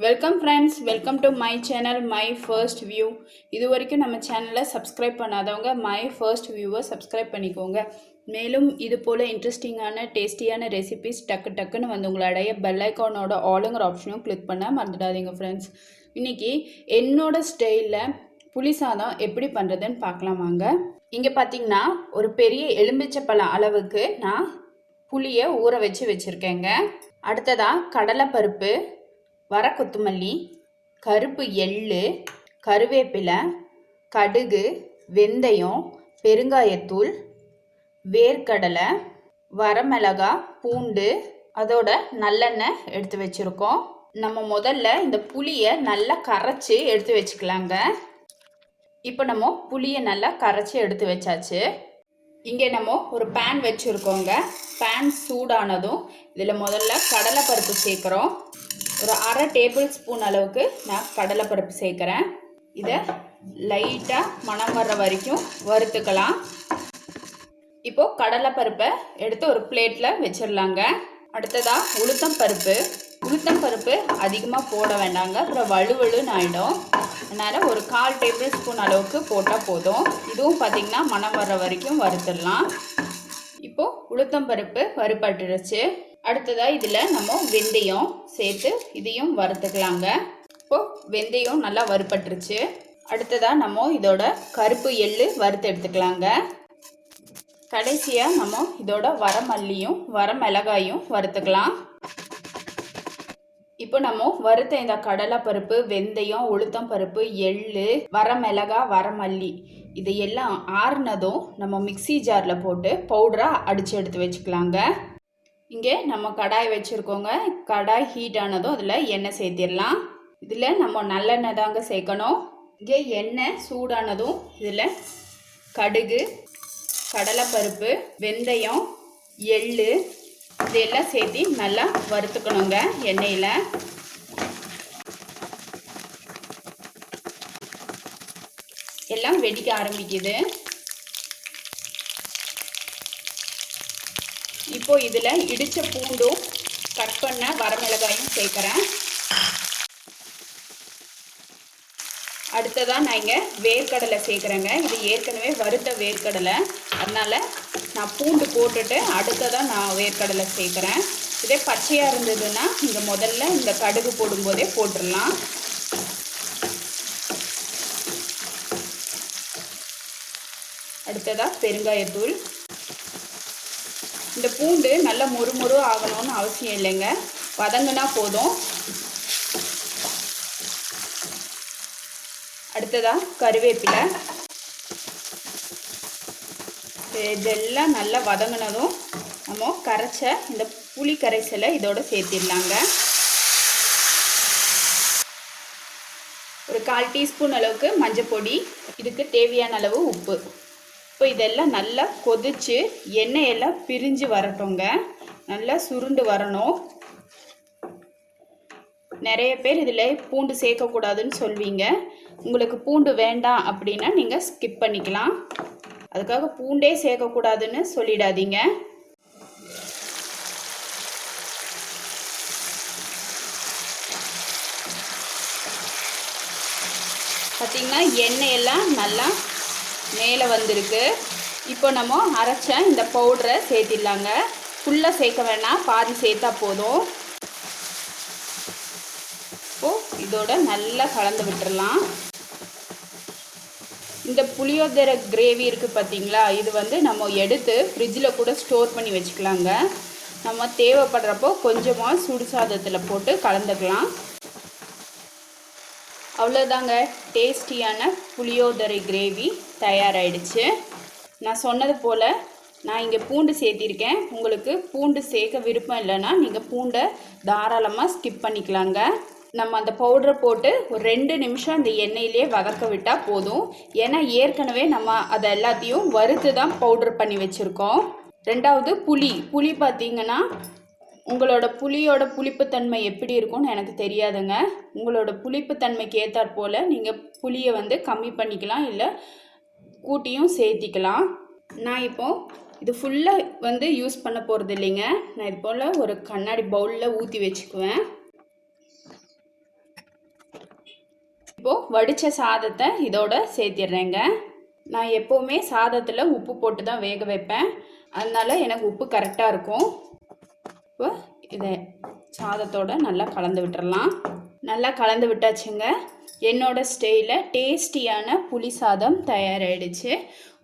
Welcome friends, welcome to my channel my first view. இது வரைக்கும் நம்ம சேனலை சப்ஸ்கிரைப் பண்ணாதவங்க மை ஃபர்ஸ்ட் வியூவை சப்ஸ்கிரைப் பண்ணிக்கோங்க. மேலும் இது போல் இன்ட்ரெஸ்டிங்கான டேஸ்டியான ரெசிபிஸ் டக்குன்னு வந்து உங்களை அடைய பெல் ஐக்கானோட ஆளுங்கிற ஆப்ஷனும் கிளிக் பண்ண மறந்துடாதீங்க ஃப்ரெண்ட்ஸ். இன்றைக்கி என்னோட ஸ்டைலில் புளி சாதம் எப்படி பண்ணுறதுன்னு பார்க்கலாம் வாங்க. இங்கே பார்த்தீங்கன்னா ஒரு பெரிய எலும்பிச்சப்பழம் அளவுக்கு நான் புளியை ஊற வச்சுருக்கேங்க. அடுத்ததாக கடலைப்பருப்பு, வர கொத்தமல்லி, கருப்பு எள்ளு, கருவேப்பிலை, கடுகு, வெந்தயம், பெருங்காயத்தூள், வேர்க்கடலை, வரமிளகா, பூண்டு, அதோட நல்லெண்ணெய் எடுத்து வச்சுருக்கோம். நம்ம முதல்ல இந்த புளியை நல்லா கரைச்சி எடுத்து வச்சுக்கலாங்க. இப்போ நம்ம புளியை நல்லா கரைச்சி எடுத்து வச்சாச்சு. இங்கே நம்ம ஒரு பேன் வச்சுருக்கோங்க. பேன் சூடானதும் இதில் முதல்ல கடலைப்பருப்பு சேர்க்குறோம். ஒரு அரை டேபிள் ஸ்பூன் அளவுக்கு நான் கடலைப்பருப்பு சேர்க்குறேன். இதை லைட்டாக மணம் வர்ற வரைக்கும் வறுத்துக்கலாம். இப்போது கடலைப்பருப்பை எடுத்து ஒரு பிளேட்டில் வச்சிடலாங்க. அடுத்ததாக உளுத்தம் பருப்பு அதிகமாக போட வேண்டாங்க, அப்புறம் வலுவலுன்னு ஆகிடும். அதனால் ஒரு 1/4 டேபிள் ஸ்பூன் அளவுக்கு போட்டால் போதும். இதுவும் பார்த்திங்கன்னா மணம் வர்ற வரைக்கும் வறுத்துடலாம். இப்போது உளுத்தம் பருப்பு வறுபட்டுருச்சு. அடுத்ததாக இதில் நம்ம வெந்தயம் சேர்த்து இதையும் வறுத்துக்கலாங்க. இப்போது வெந்தயம் நல்லா வறுபட்டுருச்சு. அடுத்ததாக நம்ம இதோட கருப்பு எள்ளு வறுத்து எடுத்துக்கலாங்க. கடைசியாக நம்ம இதோட வரமல்லியும் வரமிளகாயும் வறுத்துக்கலாம். இப்போ நம்ம வறுத்த இந்த கடலைப்பருப்பு, வெந்தயம், உளுத்தம் பருப்பு, எள்ளு, வரமிளகா, வரமல்லி இதையெல்லாம் ஆறுனதும் நம்ம மிக்சி ஜாரில் போட்டு பவுடராக அடித்து எடுத்து வச்சுக்கலாங்க. இங்கே நம்ம கடாய் வச்சுருக்கோங்க. கடாய் ஹீட் ஆனதும் அதில் எண்ணெய் சேர்த்திடலாம். இதில் நம்ம நல்லெண்ணெய் தாங்க சேர்க்கணும். இங்கே எண்ணெய் சூடானதும் இதில் கடுகு, கடலைப்பருப்பு, வெந்தயம், எள்ளு இதெல்லாம் சேர்த்து நல்லா வறுத்துக்கணுங்க எண்ணெயில். எல்லாம் வெடிக்க ஆரம்பிக்குது. இப்போ இதில் இடித்த பூண்டும் கட் பண்ண வரமிளகாயும் சேர்க்குறேன். அடுத்ததாக நான் இங்கே வேர்க்கடலை சேர்க்குறேங்க. இது ஏற்கனவே வறுத்த வேர்க்கடலை, அதனால் நான் பூண்டு போட்டுட்டு அடுத்ததாக நான் வேர்க்கடலை சேர்க்குறேன். இதே பச்சையாக இருந்ததுன்னா இங்கே முதல்ல இந்த கடுகு போடும்போதே போட்டுடலாம். அடுத்ததாக பெருங்காயத்தூள். இந்த பூண்டு நல்லா மொறு ஆகணும்னு அவசியம் இல்லைங்க, வதங்கினா போதும். அடுத்ததாக கருவேப்பிலை. இதெல்லாம் நல்லா வதங்கினதும் நம்ம கரைச்ச இந்த புளி கரைசலை இதோட சேர்த்திடலாங்க. ஒரு 1/4 டீஸ்பூன் அளவுக்கு மஞ்சள் பொடி, இதுக்கு தேவையான அளவு உப்பு. இப்போ இதெல்லாம் நல்லா கொதித்து எண்ணெயெல்லாம் பிரிஞ்சு வரட்டுங்க. நல்லா சுருண்டு வரணும். நிறைய பேர் இதில் பூண்டு சேர்க்கக்கூடாதுன்னு சொல்வீங்க. உங்களுக்கு பூண்டு வேண்டாம் அப்படின்னா நீங்கள் ஸ்கிப் பண்ணிக்கலாம். அதுக்காக பூண்டே சேர்க்கக்கூடாதுன்னு சொல்லிடாதீங்க. பார்த்திங்கன்னா எண்ணெயெல்லாம் நல்லா மேலே வந்திருக்கு. இப்போ நம்ம அரைச்ச இந்த பவுடரை சேர்த்திடலாங்க. ஃபுல்லாக சேர்க்க வேணாம், பாதி சேர்த்தா போதும். இப்போது இதோட நல்லா கலந்து விட்டுடலாம். இந்த புளியோதரை கிரேவி இருக்குது பார்த்திங்களா, இது வந்து நம்ம எடுத்து ஃப்ரிட்ஜில் கூட ஸ்டோர் பண்ணி வச்சுக்கலாங்க. நம்ம தேவைப்படுறப்போ கொஞ்சமாக சுடு சாதத்தில் போட்டு கலந்துக்கலாம். அவ்வளோதாங்க, டேஸ்டியான புளியோதரை கிரேவி தயாராகிடுச்சு. நான் சொன்னது போல் நான் இங்கே பூண்டு சேர்த்திருக்கேன். உங்களுக்கு பூண்டு சேர்க்க விருப்பம் இல்லைன்னா நீங்கள் பூண்டை தாராளமாக ஸ்கிப் பண்ணிக்கலாங்க. நம்ம அந்த பவுடரை போட்டு ஒரு 2 நிமிஷம் அந்த எண்ணெயிலே வதக்க விட்டால் போதும். ஏன்னா ஏற்கனவே நம்ம அதை எல்லாத்தையும் வறுத்து தான் பவுடர் பண்ணி வச்சுருக்கோம். ரெண்டாவது புளி பார்த்திங்கன்னா உங்களோட புளியோட புளிப்புத்தன்மை எப்படி இருக்கும்னு எனக்கு தெரியாதுங்க. உங்களோட புளிப்புத்தன்மைக்கு ஏற்றாற் போல் நீங்கள் புளியை வந்து கம்மி பண்ணிக்கலாம், இல்லை கூட்டியும் சேர்த்திக்கலாம். நான் இப்போது இது ஃபுல்லாக வந்து யூஸ் பண்ண போகிறது இல்லைங்க. நான் இது போல் ஒரு கண்ணாடி பவுலில் ஊற்றி வச்சுக்குவேன். இப்போது வடித்த சாதத்தை இதோட சேர்த்திடுறேங்க. நான் எப்போவுமே சாதத்தில் உப்பு போட்டு தான் வேக வைப்பேன், அதனால் எனக்கு உப்பு கரெக்டாக இருக்கும். இப்போ இதை சாதத்தோடு நல்லா கலந்து விட்டுறலாம். நல்லா கலந்து விட்டாச்சுங்க. என்னோட ஸ்டைலில் டேஸ்டியான புளி சாதம் தயாராகிடுச்சு.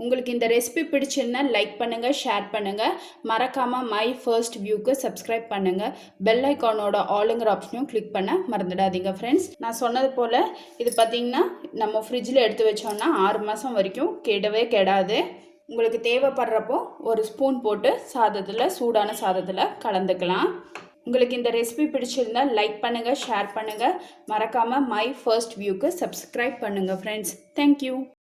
உங்களுக்கு இந்த ரெசிபி பிடிச்சிருந்தா லைக் பண்ணுங்கள், ஷேர் பண்ணுங்கள். மறக்காமல் மை ஃபர்ஸ்ட் வியூக்கு சப்ஸ்கிரைப் பண்ணுங்கள். பெல் ஐக்கானோட ஆளுங்கிற ஆப்ஷனையும் கிளிக் பண்ண மறந்துடாதீங்க ஃப்ரெண்ட்ஸ். நான் சொன்னது போல் இது பார்த்திங்கன்னா நம்ம ஃப்ரிட்ஜில் எடுத்து வச்சோன்னா 6 மாதம் வரைக்கும் கெடவே கெடாது. உங்களுக்கு தேவைப்படுறப்போ ஒரு ஸ்பூன் போட்டு சாதத்தில், சூடான சாதத்தில் கலந்துக்கலாம். உங்களுக்கு இந்த ரெசிபி பிடிச்சிருந்தால் லைக் பண்ணுங்கள், ஷேர் பண்ணுங்கள். மறக்காமல் மை ஃபர்ஸ்ட் வியூக்கு சப்ஸ்கிரைப் பண்ணுங்கள் ஃப்ரெண்ட்ஸ். தேங்க்யூ.